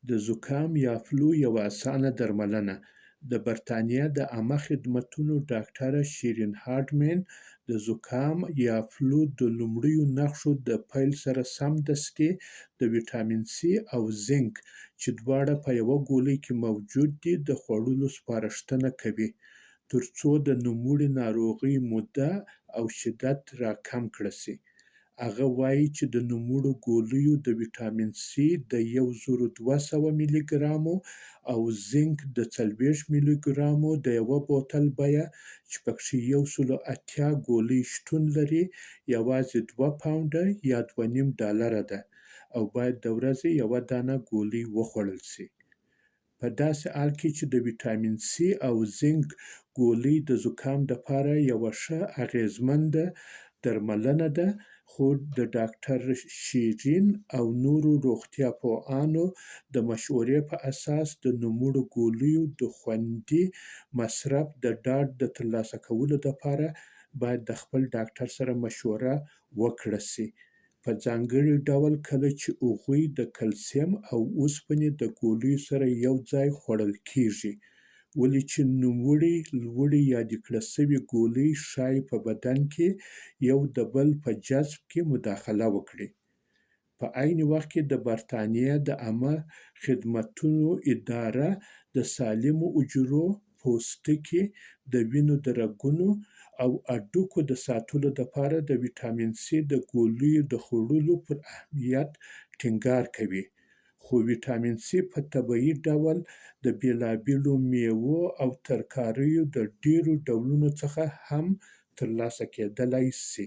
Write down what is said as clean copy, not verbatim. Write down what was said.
د زکام یا فلو یوه اسانه درملنه. د برتانیا د عامه خدمتونو ډاکټره شیرین هارډمن د زکام یا فلو د لومړیو نښو د پیل سره سمدستي د ویټامین سي او زینک چې دواړه په یوه ګولۍ کې موجود دي د خوړلو سپارښتنه کوي، ترڅو د نوموړې ناروغۍ موده او شدت راکم کړه سي. هغه وایي چې د نوموړو ګولیو د ویټامین سي د 1200 ملي ګرامو او زینک د 40 ملي ګرامو د یوه بوتل بیه چې پکې 180 ګولۍ شتون لري یوازې 2 پاونډه یا $2.5 ده او باید د ورځې یوه دانه ګولۍ وخوړل سي. په داسې حال کې چې د ویټامین سي او زینک ګولۍ د زکام دپاره یوه ښه اغېزمنده درملنه ده، خو د ډاکټر شیرین او نورو روغتیا پوهانو د مشورې په اساس د نوموړو ګولیو د خوندي مصرف د ډاډ د ترلاسه کولو دپاره باید د خپل ډاکټر سره مشوره وکړه سي، په ځانګړي ډول کله چې هغوی د کلسیم او اوسپنې د ګولیو سره یوځای خوړل کېږي، ولې چې نوموړې لوړې یادې کړه سوې ګولۍ ښایي په بدن کې یو د بل په جذب کې مداخله وکړي. په عین وخت کې د برتانیا د عامه خدمتونو اداره د سالمو حجرو، پوستکي، د وینې د رګونو او هډوکو د ساتلو دپاره د ویټامین سي د ګولیو د خوړلو پر اهمیت ټینګار کوي، خو ویټامین سي په طبیعي ډول د بېلابېلو میوو او ترکاریو د ډېرو ډولونو څخه هم ترلاسه کېدلی سي.